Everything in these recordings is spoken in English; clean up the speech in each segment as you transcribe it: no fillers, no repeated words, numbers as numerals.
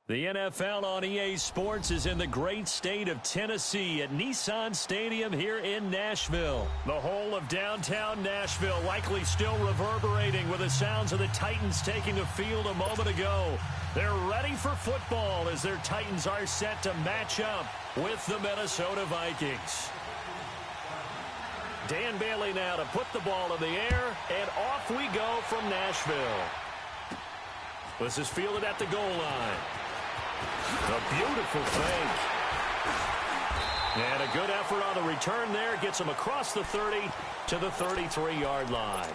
The NFL on EA Sports is in the great state of Tennessee at Nissan Stadium here in Nashville. The whole of downtown Nashville likely still reverberating with the sounds of the Titans taking the field a moment ago. They're ready for football as their Titans are set to match up with the Minnesota Vikings. Dan Bailey now to put the ball in the air, and off we go from Nashville. This is fielded at the goal line. A beautiful fake. And a good effort on the return there. Gets him across the 30 to the 33-yard line.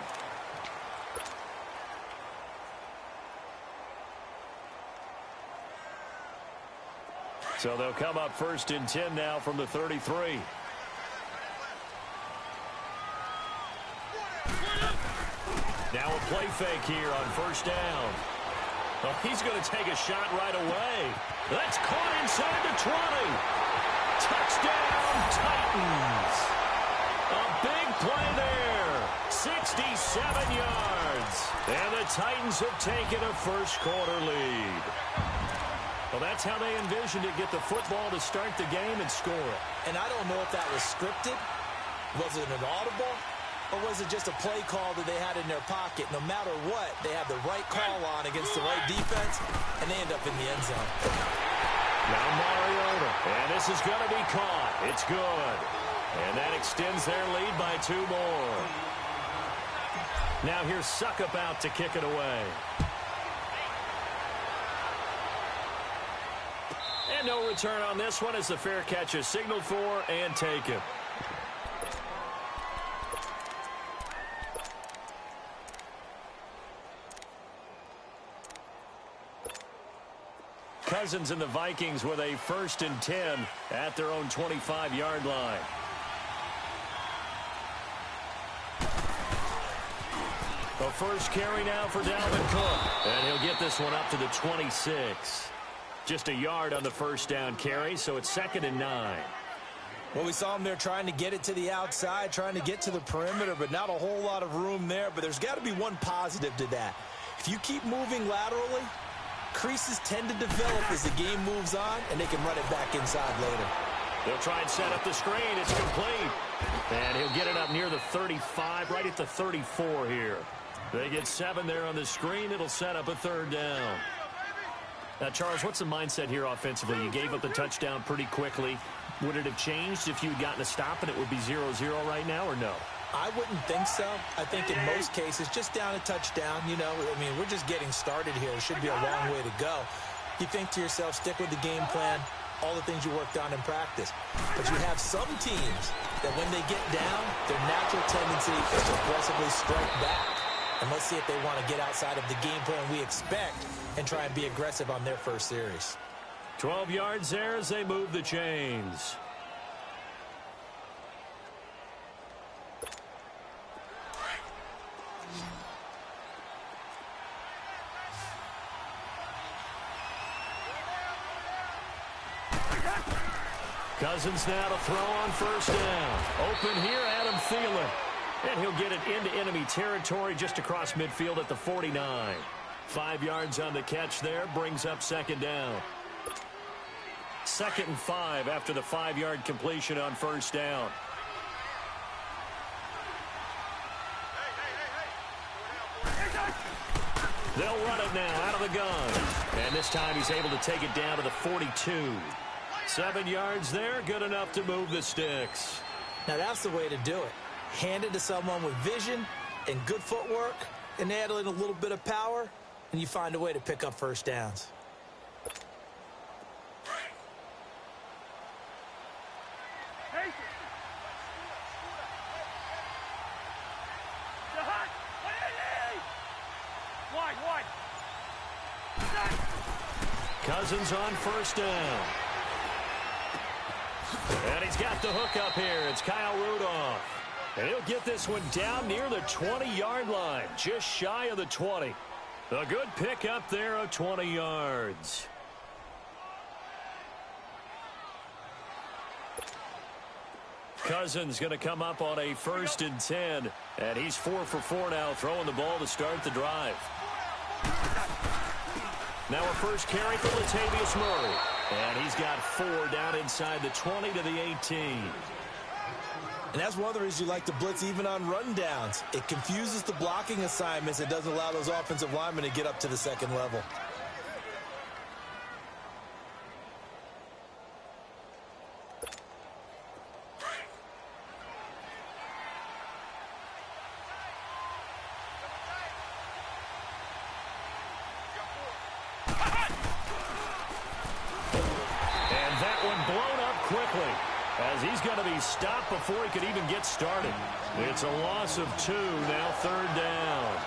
So they'll come up 1st and 10 now from the 33. Now a play fake here on 1st down. Oh, he's going to take a shot right away. That's caught inside the 20. Touchdown, Titans. A big play there. 67 yards. And the Titans have taken a first-quarter lead. Well, that's how they envisioned it, get the football to start the game and score it. And I don't know if that was scripted. Was it an audible? Or was it just a play call that they had in their pocket? No matter what, they have the right call on against the right defense, and they end up in the end zone. Now Mariota, and this is going to be caught. It's good. And that extends their lead by 2 more. Now here's Suckup out to kick it away. And no return on this one as the fair catch is signaled for and taken. Cousins and the Vikings with a 1st and 10 at their own 25-yard line. The first carry now for Dalvin Cook. And he'll get this one up to the 26. Just a yard on the 1st down carry, so it's 2nd and 9. Well, we saw him there trying to get it to the outside, trying to get to the perimeter, but not a whole lot of room there. But there's got to be one positive to that. If you keep moving laterally, creases tend to develop as the game moves on, and they can run it back inside later. They'll try and set up the screen. It's complete. And he'll get it up near the 35, right at the 34 here. They get 7 there on the screen. It'll set up a 3rd down. Now, Charles, what's the mindset here offensively? You gave up the touchdown pretty quickly. Would it have changed if you had gotten a stop and it would be 0-0 right now, or no? I wouldn't think so. I think in most cases, just down a touchdown, you know, I mean, we're just getting started here. It should be a long way to go. You think to yourself, stick with the game plan, all the things you worked on in practice. But you have some teams that when they get down, their natural tendency is to aggressively strike back. And let's see if they want to get outside of the game plan we expect and try and be aggressive on their first series. 12 yards there as they move the chains. Cousins now to throw on 1st down. Open here, Adam Thielen. And he'll get it into enemy territory just across midfield at the 49. 5 yards on the catch there, brings up 2nd down. 2nd and 5 after the 5-yard completion on 1st down. They'll run it now out of the gun. And this time he's able to take it down to the 42. 7 yards there, good enough to move the sticks. Now that's the way to do it. Hand it to someone with vision and good footwork, and add in a little bit of power, and you find a way to pick up 1st downs. Cousins on 1st down. And he's got the hook up here. It's Kyle Rudolph. And he'll get this one down near the 20-yard line, just shy of the 20. A good pick up there of 20 yards. Cousins going to come up on a 1st and 10. And he's 4 for 4 now, throwing the ball to start the drive. Now a first carry for Latavius Murray. And he's got 4 down inside the 20 to the 18. And that's one of the reasons you like to blitz even on rundowns. It confuses the blocking assignments. It doesn't allow those offensive linemen to get up to the second level. As he's going to be stopped before he could even get started. It's a loss of 2, now 3rd down.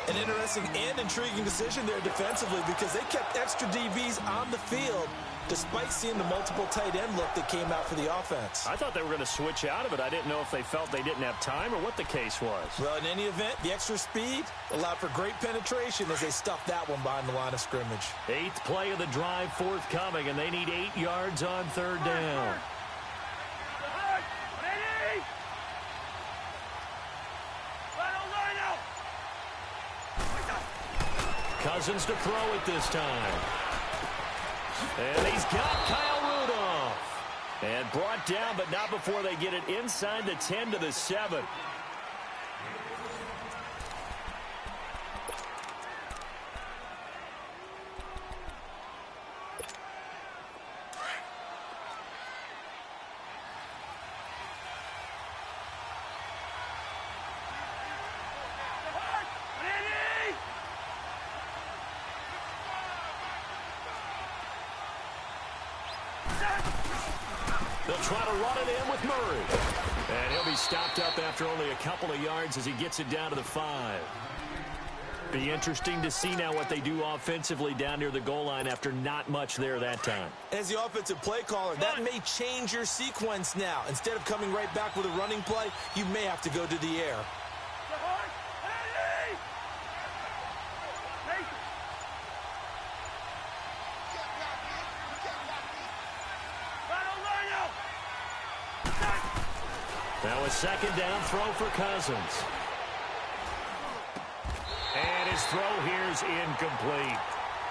An interesting and intriguing decision there defensively because they kept extra DBs on the field despite seeing the multiple tight end look that came out for the offense. I thought they were going to switch out of it. I didn't know if they felt they didn't have time or what the case was. Well, in any event, the extra speed allowed for great penetration as they stuffed that one behind the line of scrimmage. 8th play of the drive forthcoming, and they need 8 yards on 3rd down. Cousins to throw it this time. And he's got Kyle Rudolph. And brought down, but not before they get it inside the 10 to the 7. They'll try to run it in with Murray. And he'll be stopped up after only a couple of yards as he gets it down to the 5. Be interesting to see now what they do offensively down near the goal line after not much there that time. As the offensive play caller, that may change your sequence now. Instead of coming right back with a running play, you may have to go to the air. Now a 2nd down throw for Cousins. And his throw here's incomplete.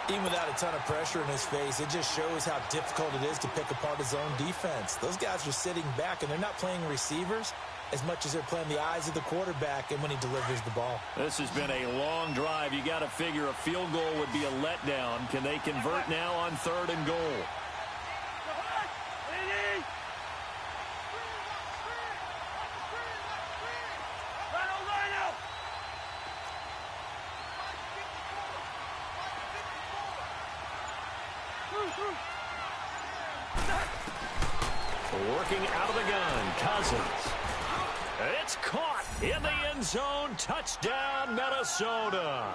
Even without a ton of pressure in his face, it just shows how difficult it is to pick apart his own defense. Those guys are sitting back, and they're not playing receivers as much as they're playing the eyes of the quarterback and when he delivers the ball. This has been a long drive. You got to figure a field goal would be a letdown. Can they convert now on 3rd and goal? Working out of the gun, Cousins. It's caught in the end zone. Touchdown, Minnesota.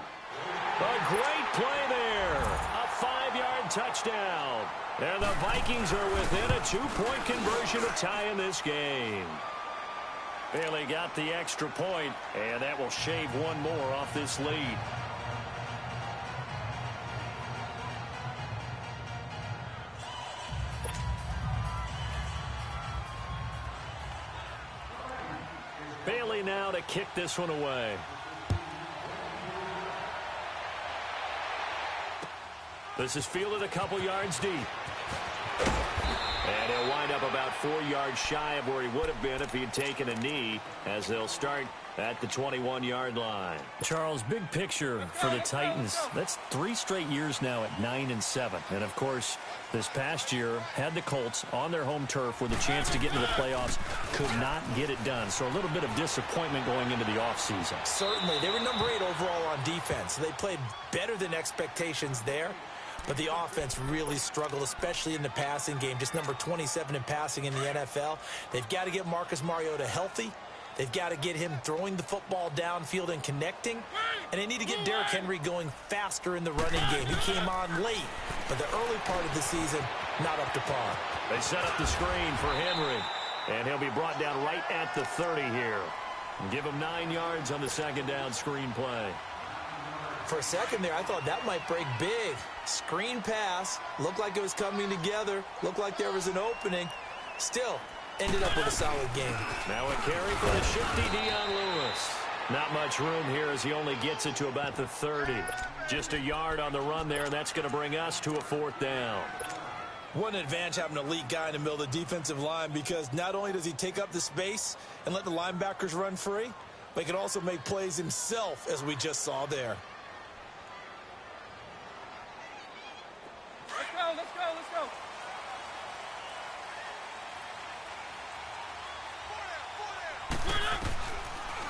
A great play there. A 5-yard touchdown. And the Vikings are within a 2-point conversion of tying this game. Bailey got the extra point, and that will shave one more off this lead. Bailey now to kick this one away. This is fielded a couple yards deep. And he'll wind up about 4 yards shy of where he would have been if he had taken a knee, as they'll start at the 21-yard line. Charles, big picture for the Titans. That's 3 straight years now at 9-7. And, of course, this past year had the Colts on their home turf with a chance to get into the playoffs. Could not get it done. So a little bit of disappointment going into the offseason. Certainly. They were number 8 overall on defense. They played better than expectations there. But the offense really struggled, especially in the passing game. Just number 27 in passing in the NFL. They've got to get Marcus Mariota healthy. They've got to get him throwing the football downfield and connecting. And they need to get Derrick Henry going faster in the running game. He came on late, but the early part of the season, not up to par. They set up the screen for Henry. And he'll be brought down right at the 30 here. Give him 9 yards on the 2nd down screen play. For a second there, I thought that might break big. Screen pass. Looked like it was coming together. Looked like there was an opening. Still, ended up with a solid game. Now a carry for the shifty Dion Lewis. Not much room here as he only gets it to about the 30. Just a yard on the run there, and that's going to bring us to a 4th down. What an advantage having an elite guy in the middle of the defensive line, because not only does he take up the space and let the linebackers run free, but he can also make plays himself, as we just saw there. Let's go, let's go, let's go.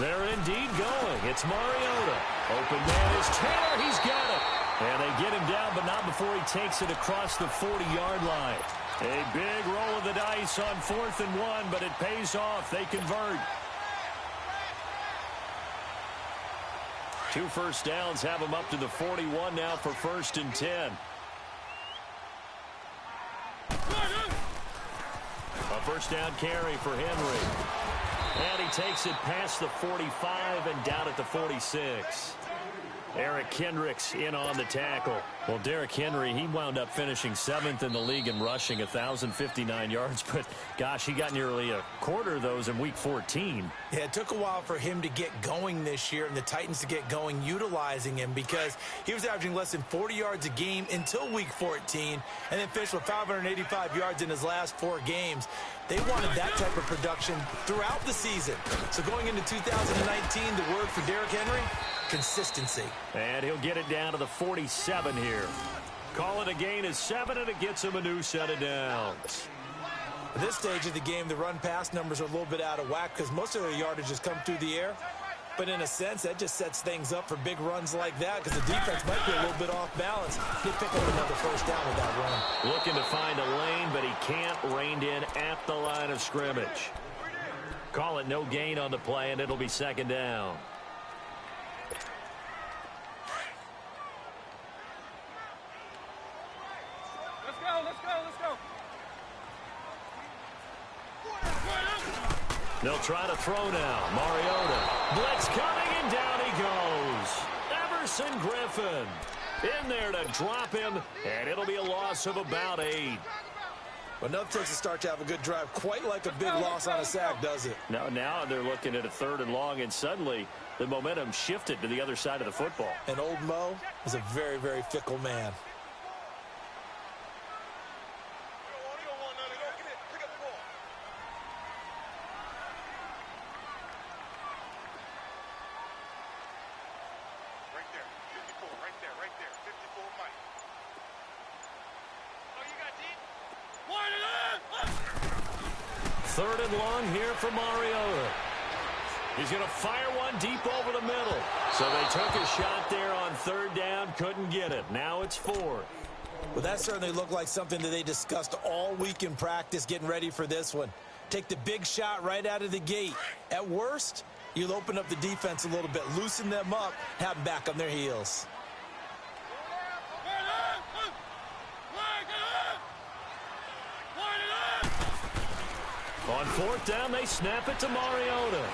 They're indeed going. It's Mariota. Open man is Taylor. He's got it. And they get him down, but not before he takes it across the 40-yard line. A big roll of the dice on 4th and 1, but it pays off. They convert. 2 first downs have them up to the 41 now for 1st and 10. A first down carry for Henry. And he takes it past the 45 and down at the 46. Eric Kendricks in on the tackle. Well, Derrick Henry, he wound up finishing 7th in the league in rushing, 1,059 yards. But, gosh, he got nearly a quarter of those in Week 14. Yeah, it took a while for him to get going this year and the Titans to get going utilizing him, because he was averaging less than 40 yards a game until Week 14 and then finished with 585 yards in his last 4 games. They wanted that type of production throughout the season. So going into 2019, the word for Derrick Henry, consistency. And he'll get it down to the 47 here. Call it a gain of 7, and it gets him a new set of downs. At this stage of the game, the run-pass numbers are a little bit out of whack because most of their yardage has come through the air. But in a sense, that just sets things up for big runs like that, because the defense might be a little bit off balance. They pick up another first down with that run. Looking to find a lane, but he can't. Reined in at the line of scrimmage. Call it no gain on the play, and it'll be 2nd down. Let's go, let's go, let's go. They'll try to throw now. Mariota. Blitz coming, and down he goes. Everson Griffin in there to drop him, and it'll be a loss of about 8. But enough takes to start to have a good drive. Quite like a big loss on a sack, does it? Now they're looking at a 3rd and long, and suddenly the momentum shifted to the other side of the football. And old Mo is a very, very fickle man. Right there, 54 Mike. Oh, you got deep? 3rd and long here for Mariota. He's going to fire one deep over the middle. So they took a shot there on 3rd down, couldn't get it. Now it's 4th. Well, that certainly looked like something that they discussed all week in practice, getting ready for this one. Take the big shot right out of the gate. At worst, you'll open up the defense a little bit, loosen them up, have them back on their heels. On 4th down, they snap it to Mariota.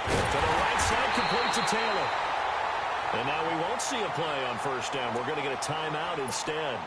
To the right side, complete to Taylor. And now we won't see a play on 1st down. We're going to get a timeout instead.